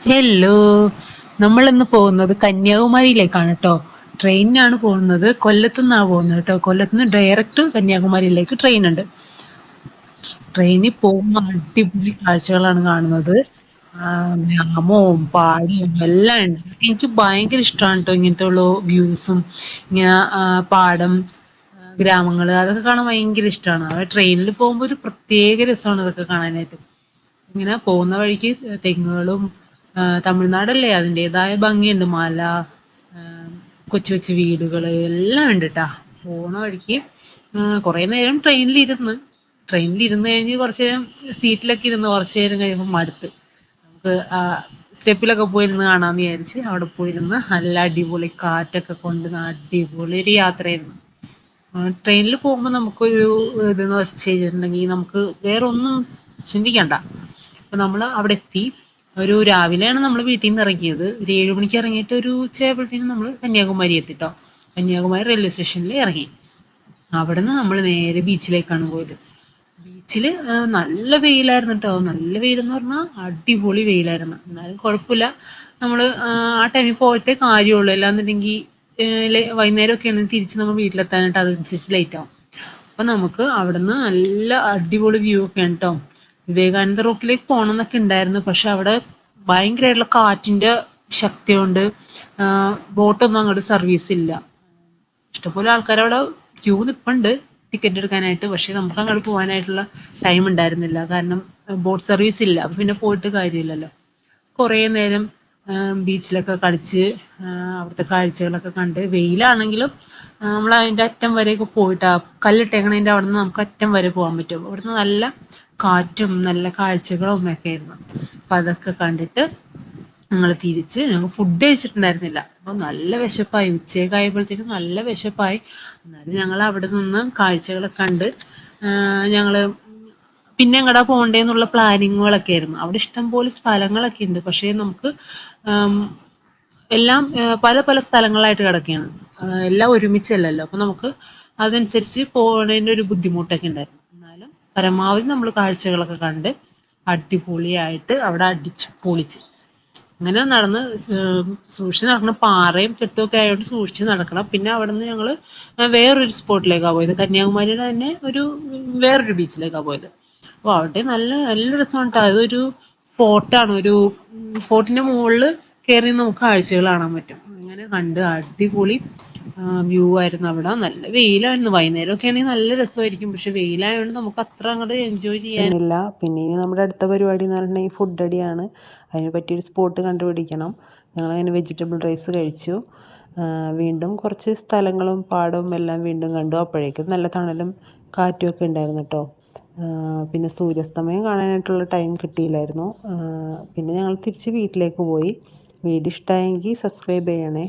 Hello, നമ്മളിന്ന് പോകുന്നത് കന്യാകുമാരിയിലേക്കാണ് കേട്ടോ. ട്രെയിനിനാണ് പോകുന്നത്. കൊല്ലത്തുനിന്നാണ് പോകുന്നത് കേട്ടോ. കൊല്ലത്തുനിന്ന് ഡയറക്റ്റ് കന്യാകുമാരിയിലേക്ക് ട്രെയിൻ ഉണ്ട്. ട്രെയിനിൽ പോകുമ്പോൾ അടിപൊളി കാഴ്ചകളാണ് കാണുന്നത്. ഗ്രാമവും പാടവും എല്ലാം ഉണ്ട്. എനിക്ക് ഭയങ്കര ഇഷ്ടമാണ് കേട്ടോ ഇങ്ങനത്തെ ഉള്ള വ്യൂസും, ഇങ്ങനെ പാടം, ഗ്രാമങ്ങള് അതൊക്കെ കാണാൻ ഭയങ്കര ഇഷ്ടമാണ്. അത് ട്രെയിനിൽ പോകുമ്പോൾ ഒരു പ്രത്യേക രസമാണ് അതൊക്കെ കാണാനായിട്ട്. ഇങ്ങനെ പോകുന്ന വഴിക്ക് തെങ്ങുകളും, തമിഴ്നാടല്ലേ അതിൻ്റെതായ ഭംഗിയുണ്ട്. മല, ആ, കൊച്ചു കൊച്ചു വീടുകള് എല്ലാം ഉണ്ട് ട്ടാ. പോകുന്ന വഴിക്ക് കുറേ നേരം ട്രെയിനിലിരുന്ന് കഴിഞ്ഞ് കുറച്ച് നേരം സീറ്റിലൊക്കെ ഇരുന്ന് കുറച്ച് നേരം കഴിയുമ്പോൾ മടുത്ത് നമുക്ക് സ്റ്റെപ്പിലൊക്കെ പോയിരുന്ന് കാണാമെന്ന് വിചാരിച്ച് അവിടെ പോയിരുന്ന് നല്ല അടിപൊളി കാറ്റൊക്കെ കൊണ്ട് അടിപൊളി ഒരു യാത്രയായിരുന്നു. ട്രെയിനിൽ പോകുമ്പോൾ നമുക്കൊരു ഇതെന്ന് വെച്ച് കഴിഞ്ഞിട്ടുണ്ടെങ്കിൽ നമുക്ക് വേറെ ഒന്നും ചിന്തിക്കണ്ട. അപ്പൊ നമ്മൾ അവിടെ എത്തി. ഒരു രാവിലെയാണ് നമ്മൾ വീട്ടിൽ നിന്ന് ഇറങ്ങിയത്. ഒരു 7 മണിക്ക് ഇറങ്ങിയിട്ട് ഒരു ഉച്ചയായപ്പോഴത്തേനും നമ്മൾ കന്യാകുമാരി എത്തിട്ടോ. കന്യാകുമാരി റെയിൽവേ സ്റ്റേഷനിൽ ഇറങ്ങി. അവിടുന്ന് നമ്മൾ നേരെ ബീച്ചിലേക്കാണ് പോയത്. ബീച്ചിൽ നല്ല വെയിലായിരുന്നു കേട്ടോ. നല്ല വെയിലെന്ന് പറഞ്ഞാൽ അടിപൊളി വെയിലായിരുന്നു. എന്നാലും കുഴപ്പമില്ല, നമ്മൾ ആ ടൈമിൽ പോയിട്ടേ കാര്യമുള്ളൂ. അല്ലാന്നുണ്ടെങ്കിൽ വൈകുന്നേരം ഒക്കെ ആണെങ്കിൽ തിരിച്ച് നമ്മൾ വീട്ടിലെത്താനായിട്ട് അതനുസരിച്ച് ലേറ്റ് ആവും. അപ്പൊ നമുക്ക് അവിടുന്ന് നല്ല അടിപൊളി വ്യൂ ഒക്കെ ആണ് ട്ടോ. വിവേകാനന്ദ റോക്കിലേക്ക് പോകണം എന്നൊക്കെ ഉണ്ടായിരുന്നു. പക്ഷെ അവിടെ ഭയങ്കരമായിട്ടുള്ള കാറ്റിന്റെ ശക്തി കൊണ്ട് ബോട്ടൊന്നും അങ്ങോട്ട് സർവീസ് ഇല്ല. ഇഷ്ടംപോലെ ആൾക്കാർ അവിടെ ക്യൂ നിൽപ്പുണ്ട് ടിക്കറ്റ് എടുക്കാനായിട്ട്. പക്ഷെ നമുക്ക് അങ്ങോട്ട് പോകാനായിട്ടുള്ള ടൈം ഉണ്ടായിരുന്നില്ല. കാരണം ബോട്ട് സർവീസ് ഇല്ല. അപ്പൊ പിന്നെ പോയിട്ട് കാര്യമില്ലല്ലോ. കുറേ നേരം ബീച്ചിലൊക്കെ കളിച്ച് അവിടുത്തെ കാഴ്ചകളൊക്കെ കണ്ട്, വെയിലാണെങ്കിലും നമ്മൾ അതിന്റെ അറ്റം വരെയൊക്കെ പോയിട്ട് ആ കല്ലിട്ടേക്കണതിന്റെ അവിടെ നിന്ന് നമുക്ക് അറ്റം വരെ പോകാൻ പറ്റും. അവിടുന്ന് നല്ല കാറ്റും നല്ല കാഴ്ചകളും ഒക്കെ ആയിരുന്നു. അപ്പൊ അതൊക്കെ കണ്ടിട്ട് ഞങ്ങൾ ഫുഡ് കഴിച്ചിട്ടുണ്ടായിരുന്നില്ല. അപ്പൊ നല്ല വിശപ്പായി. ഉച്ചയൊക്കെ ആയപ്പോഴത്തേക്കും നല്ല വിശപ്പായി. എന്നാലും ഞങ്ങൾ അവിടെ നിന്ന് കാഴ്ചകളൊക്കെ കണ്ട് ഞങ്ങള് പിന്നെ എങ്ങടാ പോണ്ടേന്നുള്ള പ്ലാനിങ്ങുകളൊക്കെ ആയിരുന്നു. അവിടെ ഇഷ്ടംപോലെ സ്ഥലങ്ങളൊക്കെ ഉണ്ട്. പക്ഷേ നമുക്ക് എല്ലാം പല പല സ്ഥലങ്ങളായിട്ട് കിടക്കുകയാണ്. എല്ലാം ഒരുമിച്ചല്ലല്ലോ. അപ്പൊ നമുക്ക് അതനുസരിച്ച് പോണതിന്റെ ഒരു ബുദ്ധിമുട്ടൊക്കെ ഉണ്ടായിരുന്നു. എന്നാലും പരമാവധി നമ്മൾ കാഴ്ചകളൊക്കെ കണ്ട് അടിപൊളിയായിട്ട് അവിടെ അടിച്ച് പൊളിച്ച് അങ്ങനെ നടന്ന് സൂക്ഷിച്ച് നടക്കണം. പാറയും കെട്ടുമൊക്കെ ആയതുകൊണ്ട് സൂക്ഷിച്ച് നടക്കണം. പിന്നെ അവിടെ നിന്ന് ഞങ്ങള് വേറൊരു സ്പോട്ടിലേക്കാണ് പോയത്. കന്യാകുമാരിയുടെ തന്നെ വേറൊരു ബീച്ചിലേക്കാണ് പോയത്. അപ്പൊ അവിടെ നല്ല നല്ല രസമാണ് ട്ടോ. അതൊരു ഫോർട്ടാണ്. ഒരു ഫോർട്ടിന്റെ മുകളിൽ കയറി നമുക്ക് കാഴ്ചകൾ കാണാൻ പറ്റും. അങ്ങനെ കണ്ട് അടിപൊളി വ്യൂ ആയിരുന്നു അവിടെ. നല്ല വെയിലായിരുന്നു. വൈകുന്നേരം ഒക്കെ ആണെങ്കിൽ നല്ല രസമായിരിക്കും. പക്ഷെ വെയിലായതുകൊണ്ട് നമുക്ക് അത്ര അങ്ങോട്ട് എൻജോയ് ചെയ്യാൻ ില്ല പിന്നെ ഇനി നമ്മുടെ അടുത്ത പരിപാടി എന്ന് പറഞ്ഞിട്ടുണ്ടെങ്കിൽ ഫുഡ് അടിയാണ്. അതിന് പറ്റിയൊരു സ്പോട്ട് കണ്ടുപിടിക്കണം. ഞങ്ങളങ്ങനെ വെജിറ്റബിൾ റൈസ് കഴിച്ചു. വീണ്ടും കുറച്ച് സ്ഥലങ്ങളും പാടവും എല്ലാം വീണ്ടും കണ്ടു. അപ്പോഴേക്കും നല്ല തണലും കാറ്റും ഒക്കെ ഉണ്ടായിരുന്നു കേട്ടോ. പിന്നെ സൂര്യാസ്തമയം കാണാനായിട്ടുള്ള ടൈം കിട്ടിയില്ലായിരുന്നു. പിന്നെ ഞങ്ങൾ തിരിച്ച് വീട്ടിലേക്ക് പോയി. വീഡിയോ ഇഷ്ടമായെങ്കിൽ സബ്സ്ക്രൈബ് ചെയ്യണേ.